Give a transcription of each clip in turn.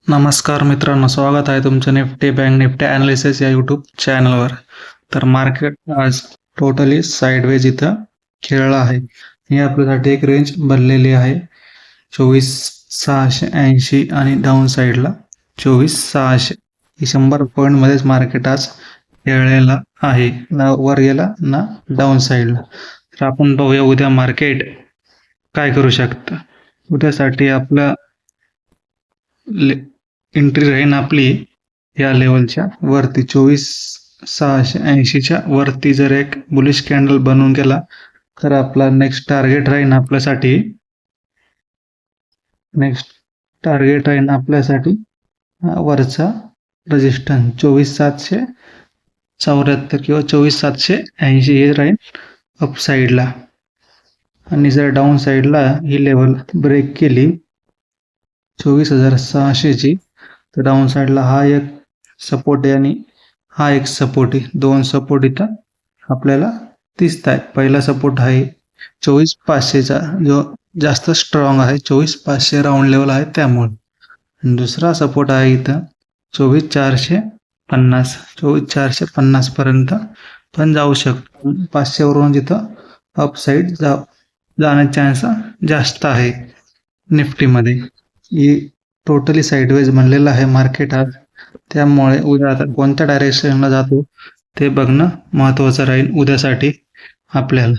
नमस्कार मित्रांनो, स्वागत आहे तुमचं निफ्टी बँक निफ्टी ॲनालिसिस या यूट्यूब चॅनलवर. तर मार्केट आज टोटली साईडवेज इथं खेळलं आहे. ही आपल्यासाठी एक रेंज बनलेली आहे 24,680 आणि डाऊन साईडला 24,600. ही 100 पॉईंटमध्येच मार्केट आज खेळलेला आहे, ना वर गेला ना डाऊन साईडला. तर आपण पाहूया उद्या मार्केट काय करू शकतं. उद्यासाठी आपलं एंट्री राहील आपली या लेवलच्या वरती 24,680च्या वरती. जर एक बुलिश कॅन्डल बनवून गेला तर आपला नेक्स्ट टार्गेट राहील आपल्यासाठी वरचा रेजिस्टन्स 24,774 किंवा 24,780 हे राहील अप साईडला. आणि जर डाऊन साईडला ही लेवल ब्रेक केली 24,600ची तर डाऊन साईडला हा एक सपोर्ट आहे आणि हा एक सपोर्ट आहे. दोन सपोर्ट इथं आपल्याला दिसत आहे. पहिला सपोर्ट आहे 24,500चा, जो जास्त स्ट्रॉंग आहे. 24,500 राऊंड लेवल आहे त्यामुळे. दुसरा सपोर्ट आहे इथं 24,450. 24,450 पर्यंत पण जाऊ शकतो. 500 वरून तिथं अप साईड जाण्याचा चान्स जास्त आहे निफ्टीमध्ये. ही टोटली साईडवेज बनलेलं आहे मार्केट आज. त्यामुळे उद्या आता कोणत्या डायरेक्शनला जातो ते बघणं महत्त्वाचं राहील उद्यासाठी आपल्याला.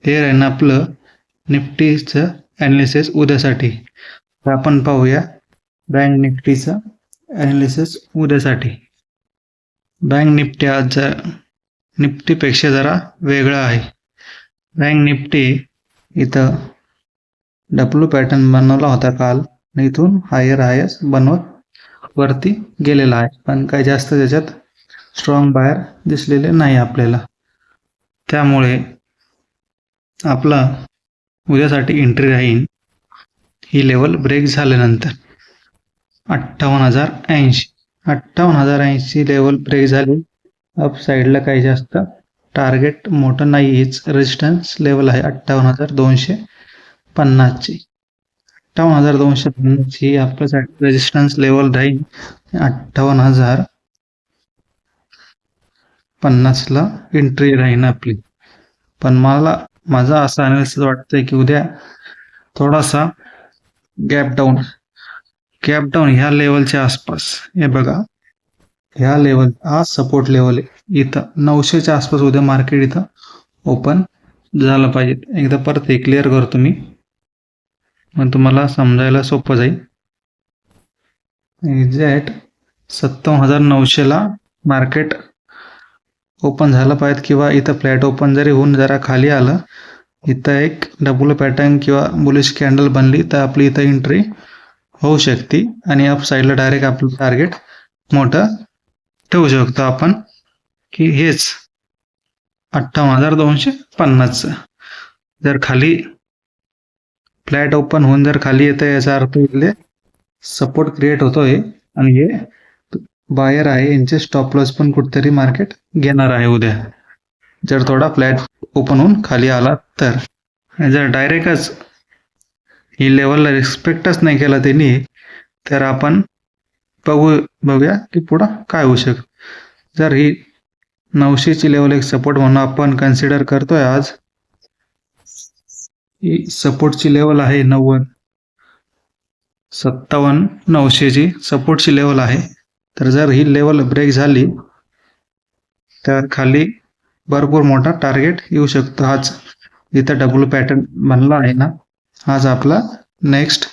हे राहील आपलं निफ्टीचं ॲनालिसिस उद्यासाठी. तर आपण पाहूया बँक निफ्टीचं ॲनालिसिस उद्यासाठी. बँक निफ्टी आज निफ्टीपेक्षा जरा वेगळं आहे. बँक निफ्टी इथं डब्ल्यू पॅटर्न बनवला होता काल, इथून हायर हायस बनवत वरती गेलेला आहे, पण काही जास्त त्याच्यात स्ट्रॉंग बाहेर दिसलेले नाही आपल्याला. त्यामुळे आपला उद्यासाठी एंट्री राहील ही लेवल ब्रेक झाल्यानंतर 58,080. 58,080 लेवल ब्रेक झाली. अप साईडला काही जास्त टार्गेट मोठं नाही, हेच रेजिस्टन्स लेवल आहे 58,250ची. 58,250 ही आपल्यासाठी रेजिस्टन्स लेवल राहील. 58,050ला एंट्री राहील आपली. पण माझा असं अनालिसिस वाटतंय की उद्या थोडासा गॅप डाऊन ह्या लेवलच्या आसपास. हे बघा, ह्या लेवल हा सपोर्ट लेवल आहे. इथं 900च्या आसपास उद्या मार्केट इथं ओपन झालं पाहिजे. एकदा परत हे क्लिअर करतो मी, मग तुम्हाला समजायला सोपं जाईल. एक्झॅक्ट 57,900ला मार्केट ओपन झालं पाहिजे, किंवा इथं फ्लॅट ओपन जरी होऊन जरा खाली आलं, इथं एक डबल पॅटर्न किंवा बुलिश कॅन्डल बनली तर आपली इथं एंट्री होऊ शकते. आणि अप साईडला डायरेक्ट आपलं टार्गेट मोठं ठेवू शकतो आपण, की हेच 58,250. जर खाली फ्लॅट ओपन होऊन जर खाली येतं याचा अर्थ इथले सपोर्ट क्रिएट होतोय आणि हे बायर आहे, यांचे स्टॉप लॉस पण कुठेतरी मार्केट घेणार आहे उद्या, जर थोडा फ्लॅट ओपन होऊन खाली आला तर. जर डायरेक्टच ही लेवलला रिस्पेक्टच नाही केला त्यांनी, तर आपण बघूया की पुढं काय होऊ शकतं. जर ही 900ची लेवल एक सपोर्ट म्हणून आपण कन्सिडर करतोय आज, ही सपोर्टची लेवल आहे 57,900ची सपोर्टची लेवल आहे. तर जर ही लेवल ब्रेक झाली तर खाली भरपूर मोठा टार्गेट येऊ शकतो. हाच इथं डब्ल्यू पॅटर्न बनला आहे ना, हाच आपला नेक्स्ट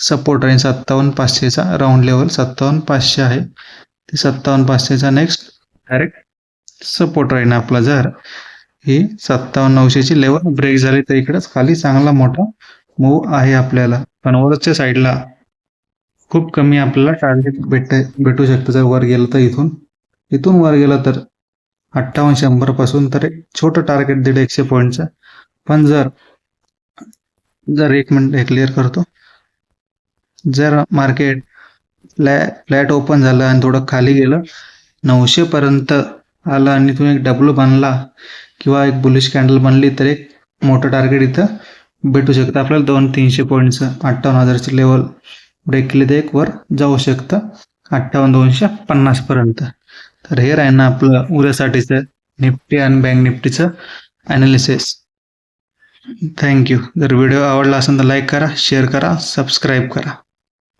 सपोर्ट राहील 57,500चा. राऊंड लेवल 57,500 आहे, ते 57,500चा नेक्स्ट डायरेक्ट सपोर्ट राहील आपला. जर ही 57,900ची लेवल ब्रेक झाली तर इकडेच खाली चांगला मोठा मूव आहे आपल्याला. पण वरच्या साईडला खूप कमी आपल्याला टार्गेट भेटू शकतं. जर वर गेलं तर इथून वर गेलं तर 58,100 पासून तर एक छोटं टार्गेट 150 पॉईंटचं. पण जर एक मिनिट हे क्लिअर करतो, जर मार्केट फ्लॅट ओपन झालं आणि थोडं खाली गेलं 900 पर्यंत आलं आणि तुम्ही एक डब्ल्यू बनला किंवा एक बुलिश कॅन्डल बनली तर एक मोठं टार्गेट इथं भेटू शकतं आपल्याला 200-300 पॉईंटचं. 58,000ची लेवल ब्रेक केले तर एक वर जाऊ शकतं 58,250 पर्यंत. तर हे राहील ना आपलं उद्यासाठीचं निफ्टी आणि बँक निफ्टीचं अनालिसिस. थँक्यू. जर व्हिडिओ आवडला असेल तर लाईक करा, शेअर करा, सबस्क्राईब करा.